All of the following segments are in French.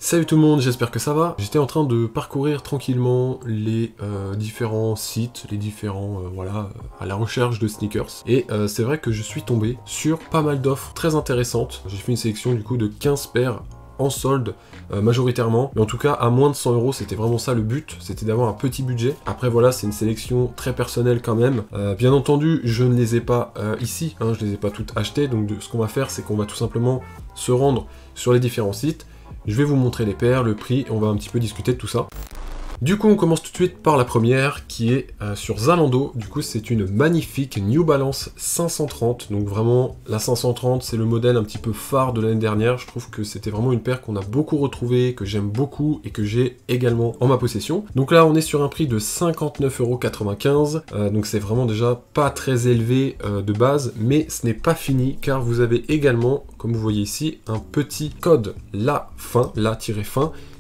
Salut tout le monde, j'espère que ça va. J'étais en train de parcourir tranquillement les différents sites, les différents, à la recherche de sneakers. Et c'est vrai que je suis tombé sur pas mal d'offres très intéressantes. J'ai fait une sélection du coup de 15 paires en solde majoritairement, mais en tout cas à moins de 100 euros, c'était vraiment ça le but, c'était d'avoir un petit budget. Après voilà, c'est une sélection très personnelle quand même. Bien entendu, je ne les ai pas ici, hein, je les ai pas toutes achetées, donc ce qu'on va faire, c'est qu'on va tout simplement se rendre sur les différents sites. Je vais vous montrer les paires, le prix, et on va un petit peu discuter de tout ça. Du coup, on commence tout de suite par la première, qui est sur Zalando. Du coup, c'est une magnifique New Balance 530. Donc vraiment, la 530, c'est le modèle un petit peu phare de l'année dernière. Je trouve que c'était vraiment une paire qu'on a beaucoup retrouvée, que j'aime beaucoup, et que j'ai également en ma possession. Donc là, on est sur un prix de 59,95 €. Donc c'est vraiment déjà pas très élevé de base, mais ce n'est pas fini, car vous avez également, comme vous voyez ici, un petit code LA-FIN,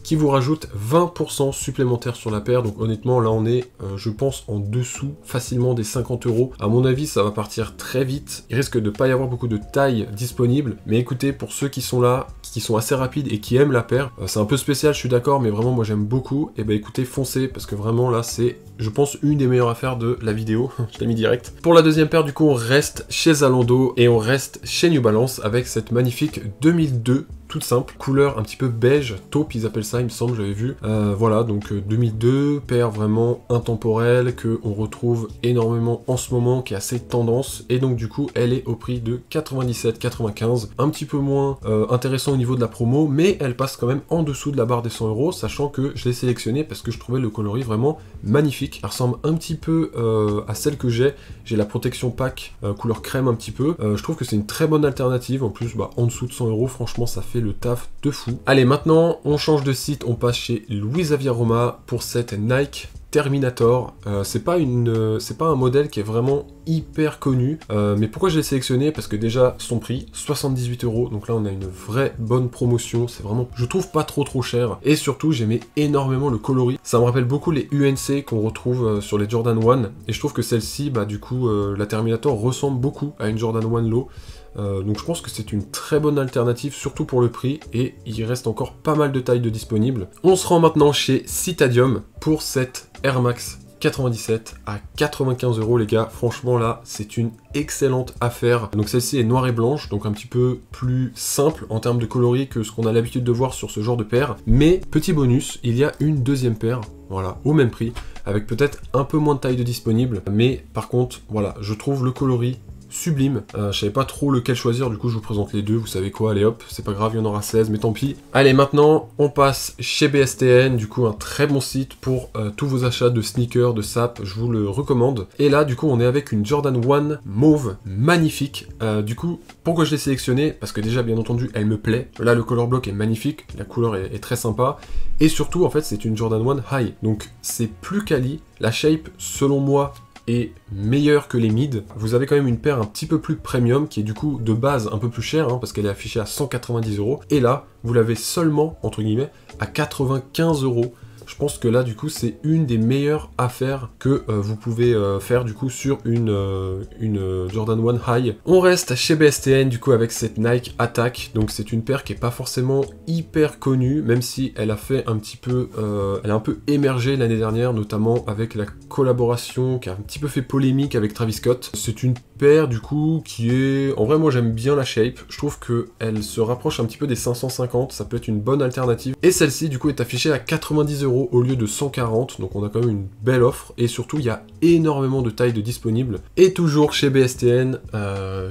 qui vous rajoute 20% supplémentaire sur la paire. Donc honnêtement, là on est, je pense, en dessous facilement des 50 €. À mon avis, ça va partir très vite. Il risque de pas y avoir beaucoup de tailles disponibles. Mais écoutez, pour ceux qui sont là, qui sont assez rapides et qui aiment la paire, c'est un peu spécial, je suis d'accord, mais vraiment moi j'aime beaucoup. Et bah écoutez, foncez, parce que vraiment là c'est, je pense, une des meilleures affaires de la vidéo. Je l'ai mis direct. Pour la deuxième paire, du coup, on reste chez Zalando et on reste chez New Balance avec cette magnifique 2002. Toute simple, couleur un petit peu beige, taupe ils appellent ça il me semble, j'avais vu. Voilà, donc 2002, paire vraiment intemporelle, que on retrouve énormément en ce moment, qui est assez tendance, et donc du coup elle est au prix de 97,95, un petit peu moins intéressant au niveau de la promo, mais elle passe quand même en dessous de la barre des 100 €, sachant que je l'ai sélectionné parce que je trouvais le coloris vraiment magnifique. Elle ressemble un petit peu à celle que j'ai la protection pack couleur crème un petit peu. Je trouve que c'est une très bonne alternative, en plus en dessous de 100 € franchement ça fait le taf de fou. Allez, maintenant on change de site, on passe chez Louis-Xavier Roma pour cette Nike Terminator. C'est pas un modèle qui est vraiment hyper connu, mais pourquoi je l'ai sélectionné? Parce que déjà son prix 78 €, donc là on a une vraie bonne promotion, c'est vraiment, je trouve, pas trop cher, et surtout j'aimais énormément le coloris, ça me rappelle beaucoup les UNC qu'on retrouve sur les Jordan 1, et je trouve que celle-ci, du coup la Terminator ressemble beaucoup à une Jordan 1 Low. Donc je pense que c'est une très bonne alternative, surtout pour le prix, et il reste encore pas mal de tailles de disponibles. On se rend maintenant chez Citadium pour cette Air Max 97 à 95 € les gars. Franchement là, c'est une excellente affaire. Donc celle-ci est noire et blanche, donc un petit peu plus simple en termes de coloris que ce qu'on a l'habitude de voir sur ce genre de paire. Mais petit bonus, il y a une deuxième paire, voilà, au même prix, avec peut-être un peu moins de taille de disponible. Mais par contre, voilà, je trouve le coloris sublime. Je savais pas trop lequel choisir, du coup je vous présente les deux, vous savez quoi, allez hop, c'est pas grave, il y en aura 16, mais tant pis. Allez, maintenant on passe chez BSTN, du coup un très bon site pour tous vos achats de sneakers, de sap, je vous le recommande. Et là du coup on est avec une Jordan 1 mauve magnifique. Du coup, pourquoi je l'ai sélectionnée? Parce que déjà bien entendu elle me plaît, là le color block est magnifique, la couleur est très sympa, et surtout en fait c'est une Jordan 1 High, donc c'est plus quali, la shape selon moi est meilleure que les mid. Vous avez quand même une paire un petit peu plus premium qui est du coup de base un peu plus chère, parce qu'elle est affichée à 190 €, et là vous l'avez seulement entre guillemets à 95 €. Je pense que là du coup c'est une des meilleures affaires que vous pouvez faire du coup sur une Jordan 1 High. On reste chez BSTN du coup avec cette Nike Attack, donc c'est une paire qui est pas forcément hyper connue, même si elle a fait un petit peu, elle a un peu émergé l'année dernière, notamment avec la collaboration qui a un petit peu fait polémique avec Travis Scott. C'est une paire du coup qui est, en vrai moi j'aime bien la shape, je trouve que elle se rapproche un petit peu des 550, ça peut être une bonne alternative, et celle-ci du coup est affichée à 90 € au lieu de 140, donc on a quand même une belle offre, et surtout il y a énormément de tailles de disponibles. Et toujours chez BSTN,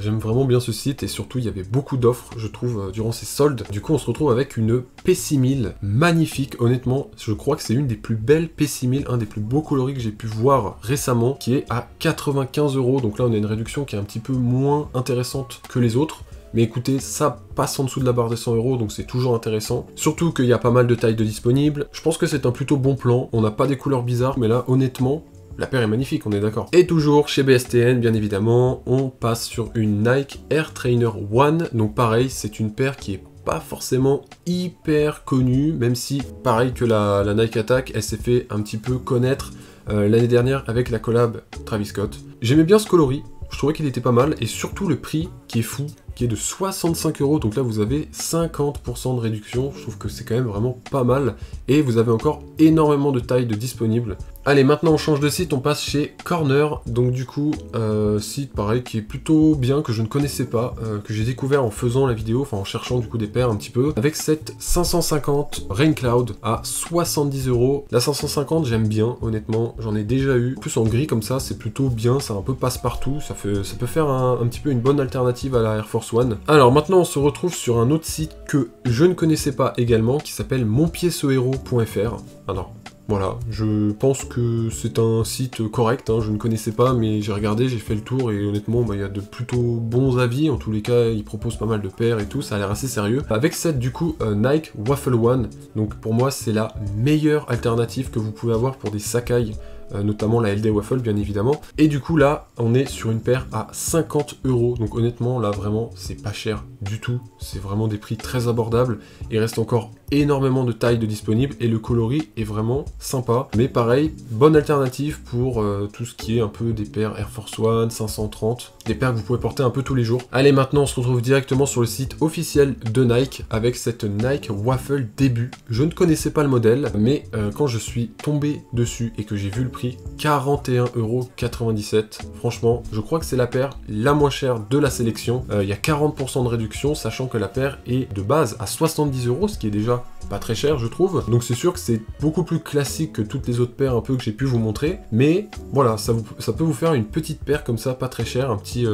j'aime vraiment bien ce site, et surtout il y avait beaucoup d'offres je trouve durant ces soldes. Du coup on se retrouve avec une P6000 magnifique, honnêtement je crois que c'est une des plus belles P6000, un des plus beaux coloris que j'ai pu voir récemment, qui est à 95 €, donc là on a une réduction qui est un petit peu moins intéressante que les autres. Mais écoutez, ça passe en dessous de la barre des 100 €, donc c'est toujours intéressant. Surtout qu'il y a pas mal de tailles de disponibles. Je pense que c'est un plutôt bon plan. On n'a pas des couleurs bizarres, mais là, honnêtement, la paire est magnifique, on est d'accord. Et toujours chez BSTN, bien évidemment, on passe sur une Nike Air Trainer 1. Donc pareil, c'est une paire qui est pas forcément hyper connue, même si, pareil que la Nike Attack, elle s'est fait un petit peu connaître l'année dernière avec la collab Travis Scott. J'aimais bien ce coloris. Je trouvais qu'il était pas mal, et surtout le prix qui est fou, qui est de 65 €. Donc là, vous avez 50% de réduction. Je trouve que c'est quand même vraiment pas mal. Et vous avez encore énormément de tailles de disponibles. Allez, maintenant on change de site, on passe chez Corner. Donc du coup, site pareil qui est plutôt bien, que je ne connaissais pas, que j'ai découvert en faisant la vidéo, enfin en cherchant du coup des paires un petit peu. Avec cette 550 Rain Cloud à 70 €. La 550, j'aime bien, honnêtement, j'en ai déjà eu. En plus en gris comme ça, c'est plutôt bien, c'est un peu passe-partout. Ça peut faire un petit peu une bonne alternative à la Air Force One. Alors maintenant, on se retrouve sur un autre site que je ne connaissais pas également, qui s'appelle monpiedcehero.fr. Alors, voilà, je pense que c'est un site correct, hein, je ne connaissais pas, mais j'ai regardé, j'ai fait le tour, et honnêtement, il y a de plutôt bons avis, en tous les cas, ils proposent pas mal de paires et tout, ça a l'air assez sérieux. Avec cette, du coup, Nike Waffle One, donc pour moi, c'est la meilleure alternative que vous pouvez avoir pour des Sacai, notamment la LD Waffle bien évidemment. Et du coup là, on est sur une paire à 50 €, donc honnêtement là vraiment c'est pas cher du tout, c'est vraiment des prix très abordables. Il reste encore énormément de tailles de disponibles et le coloris est vraiment sympa. Mais pareil, bonne alternative pour tout ce qui est un peu des paires Air Force One, 530, des paires que vous pouvez porter un peu tous les jours. Allez, maintenant on se retrouve directement sur le site officiel de Nike avec cette Nike Waffle Début. Je ne connaissais pas le modèle, mais quand je suis tombé dessus et que j'ai vu le prix, 41,97 €. Franchement, je crois que c'est la paire la moins chère de la sélection. Il y a 40% de réduction, sachant que la paire est de base à 70 €, ce qui est déjà pas très cher je trouve. Donc c'est sûr que c'est beaucoup plus classique que toutes les autres paires un peu que j'ai pu vous montrer. Mais voilà, ça peut vous faire une petite paire comme ça, pas très cher, un petit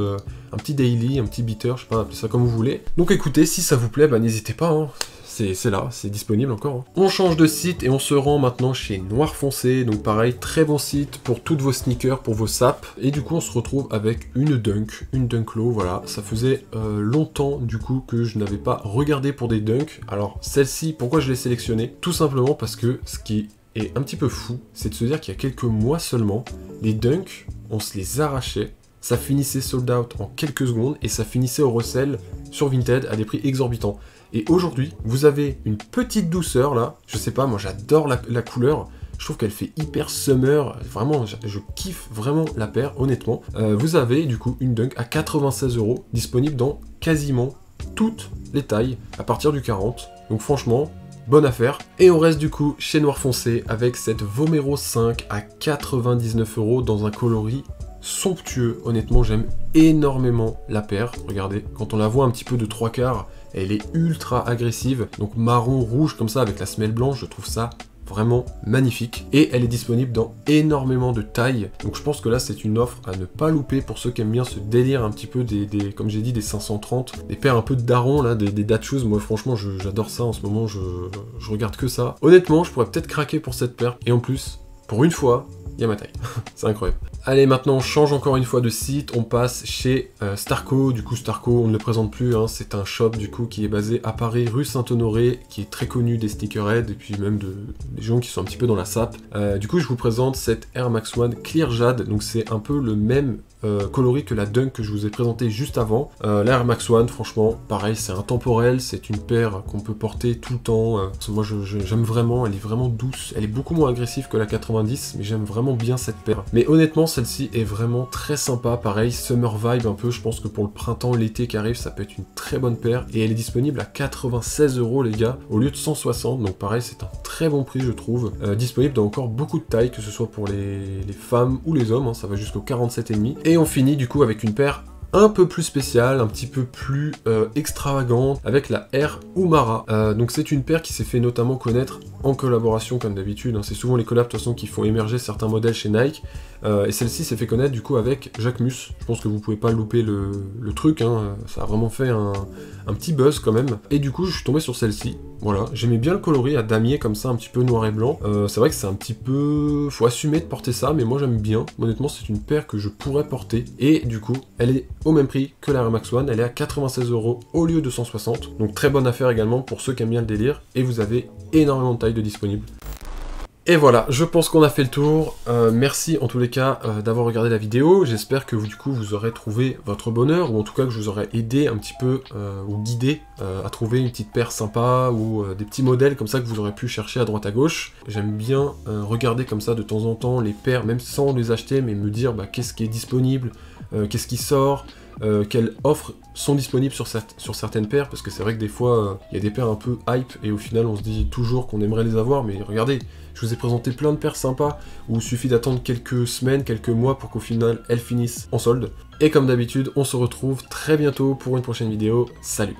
daily, un petit beater, je sais pas, appelez ça comme vous voulez. Donc écoutez, si ça vous plaît, bah n'hésitez pas, hein. C'est là, c'est disponible encore. Hein. On change de site et on se rend maintenant chez Noir Foncé. Donc pareil, très bon site pour toutes vos sneakers, pour vos sapes. Et du coup, on se retrouve avec une Dunk Low. Voilà, ça faisait longtemps du coup que je n'avais pas regardé pour des Dunk. Alors celle-ci, pourquoi je l'ai sélectionnée? Tout simplement parce que ce qui est un petit peu fou, c'est de se dire qu'il y a quelques mois seulement, les Dunk, on se les arrachait. Ça finissait sold out en quelques secondes et ça finissait au resell sur Vinted à des prix exorbitants. Et aujourd'hui, vous avez une petite douceur là, je sais pas, moi j'adore la couleur, je trouve qu'elle fait hyper summer, vraiment je kiffe vraiment la paire honnêtement. Vous avez du coup une Dunk à 96 €, disponible dans quasiment toutes les tailles, à partir du 40, donc franchement, bonne affaire. Et on reste du coup chez Noir Foncé avec cette Vomero 5 à 99 € dans un coloris somptueux. Honnêtement, j'aime énormément la paire. Regardez, quand on la voit un petit peu de 3/4, elle est ultra agressive. Donc marron, rouge comme ça avec la semelle blanche, je trouve ça vraiment magnifique. Et elle est disponible dans énormément de tailles. Donc je pense que là, c'est une offre à ne pas louper pour ceux qui aiment bien ce délire un petit peu comme j'ai dit, des 530. Des paires un peu de daron, là, des dad shoes. Moi, franchement, j'adore ça en ce moment. Je regarde que ça. Honnêtement, je pourrais peut-être craquer pour cette paire. Et en plus, pour une fois, il y a ma taille. C'est incroyable. Allez, maintenant on change encore une fois de site, on passe chez Starco. Du coup Starco, on ne le présente plus, hein. C'est un shop du coup qui est basé à Paris, rue Saint-Honoré, qui est très connu des sneakerheads et puis même des gens qui sont un petit peu dans la sape. Du coup je vous présente cette Air Max One Clear Jade, donc c'est un peu le même coloris que la Dunk que je vous ai présenté juste avant. La Air Max One, franchement, pareil, c'est intemporel, c'est une paire qu'on peut porter tout le temps. Moi j'aime vraiment, elle est vraiment douce, elle est beaucoup moins agressive que la 90, mais j'aime vraiment bien cette paire. Mais honnêtement, celle-ci est vraiment très sympa, pareil, summer vibe un peu, je pense que pour le printemps, l'été qui arrive, ça peut être une très bonne paire, et elle est disponible à 96 € les gars, au lieu de 160, donc pareil, c'est un très bon prix je trouve, disponible dans encore beaucoup de tailles, que ce soit pour les femmes ou les hommes, hein, ça va jusqu'au 47,5, et on finit du coup avec une paire un peu plus spéciale, un petit peu plus extravagante, avec la Air Umara. Donc c'est une paire qui s'est fait notamment connaître en collaboration comme d'habitude, hein. C'est souvent les collabs de toute façon qui font émerger certains modèles chez Nike, et celle-ci s'est fait connaître du coup avec Jacquemus. Je pense que vous pouvez pas louper le truc, hein. Ça a vraiment fait un petit buzz quand même, et du coup je suis tombé sur celle-ci. Voilà, j'aimais bien le coloris à damier comme ça, un petit peu noir et blanc. C'est vrai que c'est un petit peu... faut assumer de porter ça, mais moi j'aime bien. Honnêtement, c'est une paire que je pourrais porter. Et du coup, elle est au même prix que la Air Max One. Elle est à 96 € au lieu de 160. Donc très bonne affaire également pour ceux qui aiment bien le délire. Et vous avez énormément de tailles de disponibles. Et voilà, je pense qu'on a fait le tour. Merci en tous les cas d'avoir regardé la vidéo. J'espère que du coup vous aurez trouvé votre bonheur, ou en tout cas que je vous aurai aidé un petit peu, ou guidé à trouver une petite paire sympa, ou des petits modèles comme ça que vous aurez pu chercher à droite à gauche. J'aime bien regarder comme ça de temps en temps les paires, même sans les acheter, mais me dire qu'est-ce qui est disponible, qu'est-ce qui sort, quelle offre sont disponibles sur certaines paires, parce que c'est vrai que des fois, il y a des paires un peu hype, et au final, on se dit toujours qu'on aimerait les avoir, mais regardez, je vous ai présenté plein de paires sympas, où il suffit d'attendre quelques semaines, quelques mois, pour qu'au final, elles finissent en solde. Et comme d'habitude, on se retrouve très bientôt pour une prochaine vidéo. Salut!